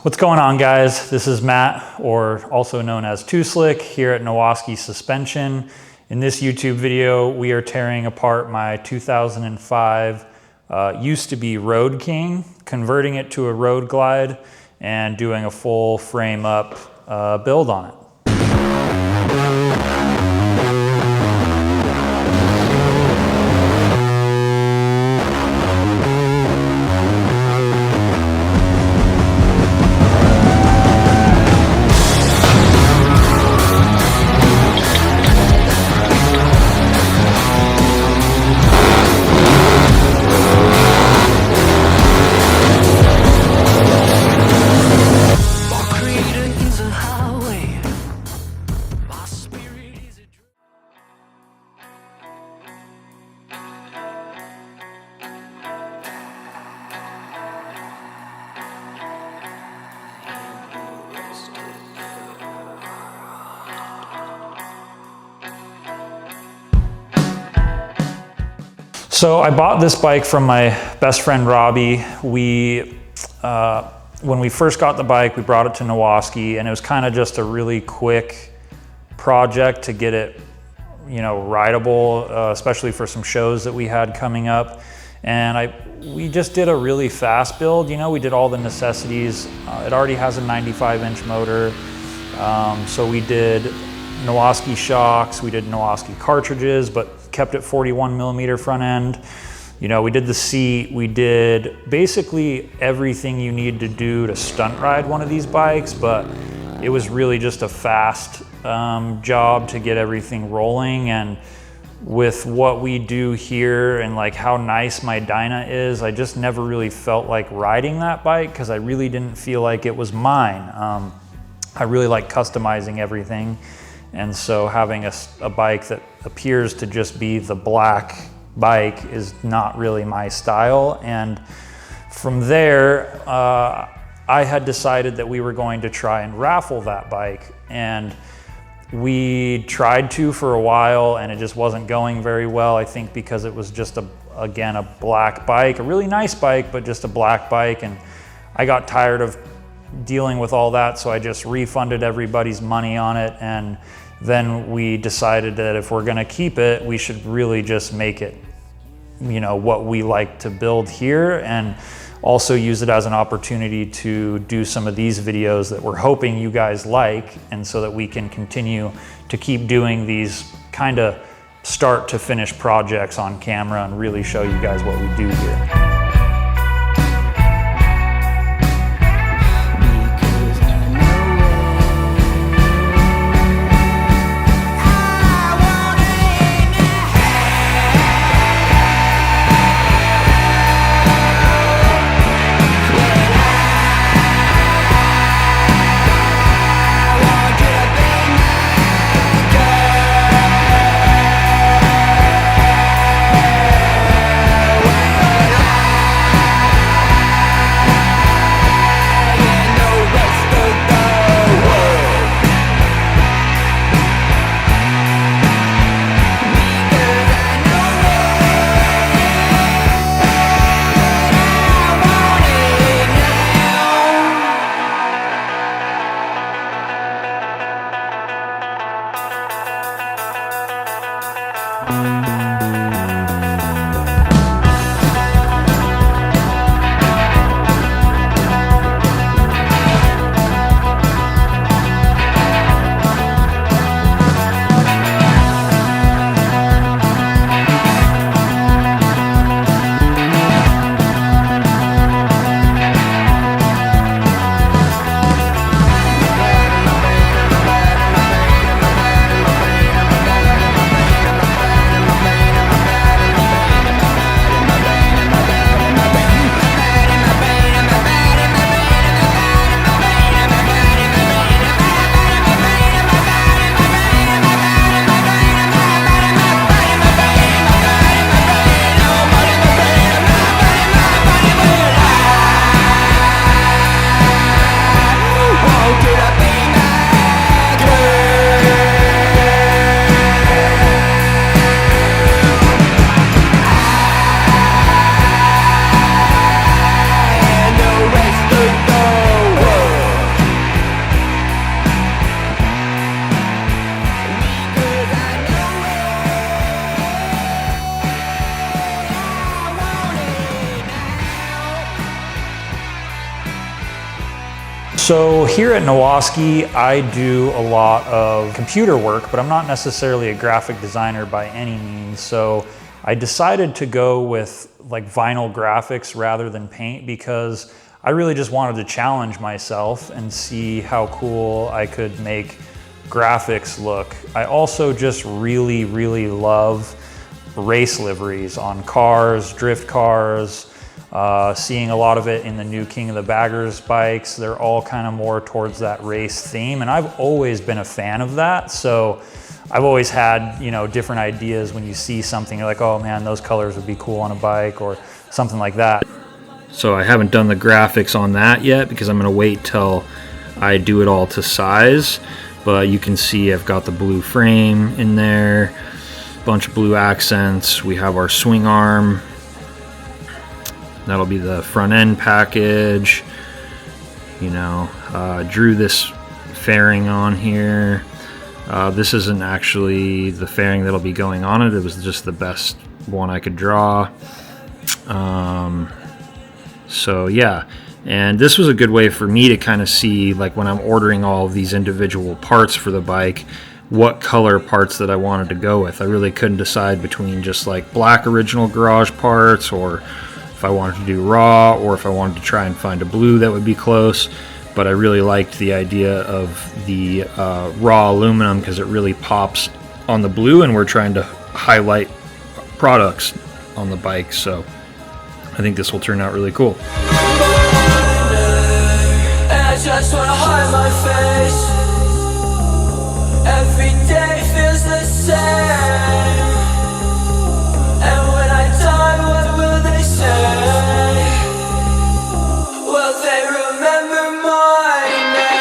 What's going on, guys? This is Matt, or also known as Too Slick, here at Nowaskey Suspension. In this YouTube video, we are tearing apart my 2005 used to be Road King, converting it to a Road Glide, and doing a full frame up build on it. So I bought this bike from my best friend, Robbie. When we first got the bike, we brought it to Nowaskey, and it was kind of just a really quick project to get it, rideable, especially for some shows that we had coming up. And we just did a really fast build. We did all the necessities. It already has a 95-inch motor. So we did Nowaskey shocks, we did Nowaskey cartridges, but kept it 41 millimeter front end. We did the seat, we did basically everything you need to do to stunt ride one of these bikes, but it was really just a fast job to get everything rolling. And with what we do here and like how nice my Dyna is, I just never really felt like riding that bike because I really didn't feel like it was mine. I really like customizing everything. And so having a bike that appears to just be the black bike is not really my style. And from there, I had decided that we were going to try and raffle that bike. And we tried to for a while, and it just wasn't going very well. I think because it was just, again, a black bike, a really nice bike, but just a black bike. And I got tired of dealing with all that, so I just refunded everybody's money on it. And then we decided that if we're gonna keep it, we should really just make it, what we like to build here, and also use it as an opportunity to do some of these videos that we're hoping you guys like, and so that we can continue to keep doing these kind of start to finish projects on camera and really show you guys what we do here. So here at Nowaskey, I do a lot of computer work, but I'm not necessarily a graphic designer by any means. So I decided to go with like vinyl graphics rather than paint because I really just wanted to challenge myself and see how cool I could make graphics look. I also just really, really love race liveries on cars, drift cars, seeing a lot of it in the new King of the Baggers bikes. They're all kind of more towards that race theme, and I've always been a fan of that. So I've always had, you know, different ideas when you see something, you're like, oh man, those colors would be cool on a bike or something like that. So I haven't done the graphics on that yet because I'm going to wait till I do it all to size. But you can see I've got the blue frame in there, a bunch of blue accents. We have our swing arm. That'll be the front end package. You know, drew this fairing on here. This isn't actually the fairing that'll be going on it. It was just the best one I could draw. So yeah, and this was a good way for me to kind of see, like when I'm ordering all of these individual parts for the bike, what color parts that I wanted to go with. I really couldn't decide between just like black original garage parts, or if I wanted to do raw, or if I wanted to try and find a blue that would be close. But I really liked the idea of the raw aluminum because it really pops on the blue, and we're trying to highlight products on the bike. So I think this will turn out really cool. I just wanna hide my face. Every day feels the same. And when I die, what will they say? Will they remember my name?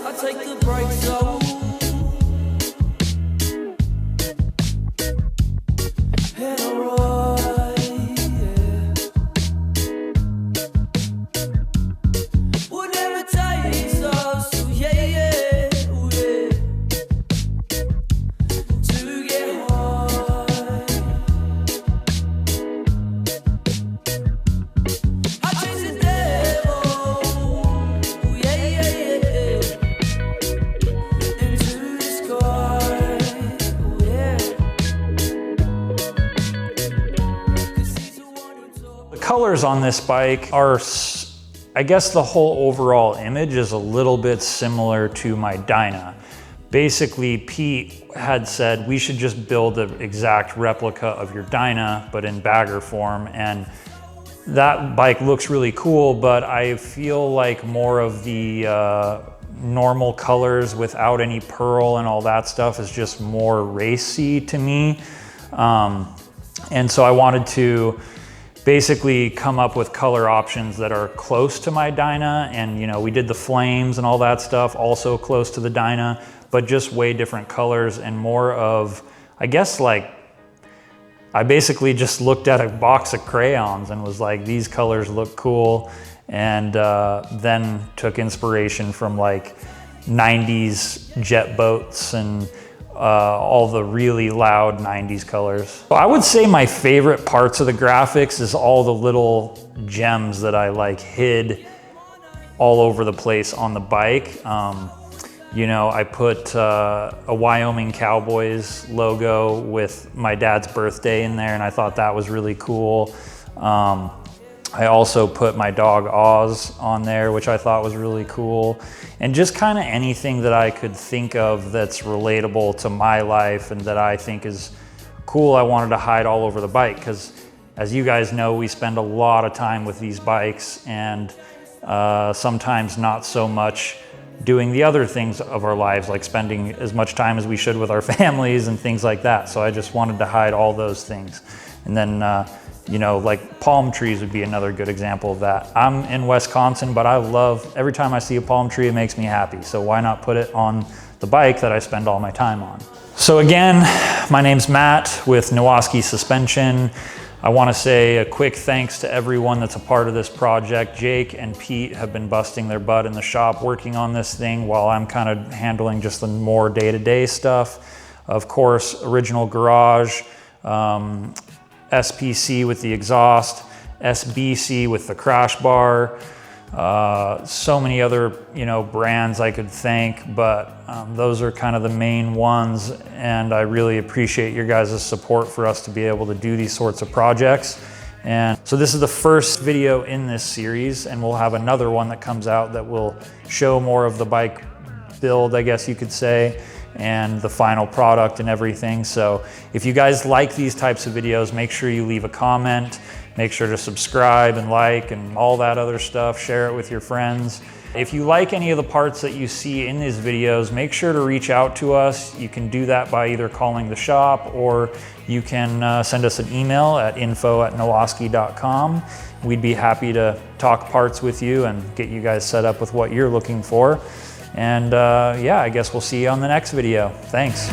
I take the brakes off. And I ride, yeah. Whatever takes us, oh yeah, yeah, oh yeah. To get high. I chase the devil, oh yeah, yeah, yeah. Into the sky, oh yeah. 'Cause he's the one who told. The colors on this bike are, I guess the whole overall image is a little bit similar to my Dyna. Basically, Pete had said we should just build an exact replica of your Dyna, but in bagger form. And that bike looks really cool, but I feel like more of the normal colors without any pearl and all that stuff is just more racy to me. And so I wanted to basically come up with color options that are close to my Dyna. And you know, we did the flames and all that stuff also close to the Dyna, but just way different colors and more of, I guess, like, I basically just looked at a box of crayons and was like, these colors look cool. And then took inspiration from like 90s jet boats and all the really loud 90s colors. So I would say my favorite parts of the graphics is all the little gems that I like hid all over the place on the bike. You know, I put a Wyoming Cowboys logo with my dad's birthday in there, and I thought that was really cool. I also put my dog Oz on there, which I thought was really cool. And just kind of anything that I could think of that's relatable to my life and that I think is cool, I wanted to hide all over the bike. Because as you guys know, we spend a lot of time with these bikes, and sometimes not so much doing the other things of our lives, like spending as much time as we should with our families and things like that. So I just wanted to hide all those things. And then, you know, like palm trees would be another good example of that. I'm in Wisconsin, but I love, every time I see a palm tree, it makes me happy. So why not put it on the bike that I spend all my time on? So again, my name's Matt with Nowaskey Suspension. I want to say a quick thanks to everyone that's a part of this project. Jake and Pete have been busting their butt in the shop working on this thing while I'm kind of handling just the more day-to-day stuff. Of course, Original Garage, SPC with the exhaust, SBC with the crash bar, so many other brands I could thank, but those are kind of the main ones, and I really appreciate your guys' support for us to be able to do these sorts of projects. And so this is the first video in this series, and we'll have another one that comes out that will show more of the bike build, I guess you could say, and the final product and everything. So if you guys like these types of videos, make sure you leave a comment. Make sure to subscribe and like and all that other stuff. Share it with your friends. If you like any of the parts that you see in these videos, make sure to reach out to us. You can do that by either calling the shop, or you can send us an email at info@nowaskey.com. We'd be happy to talk parts with you and get you guys set up with what you're looking for. And yeah, I guess we'll see you on the next video. Thanks.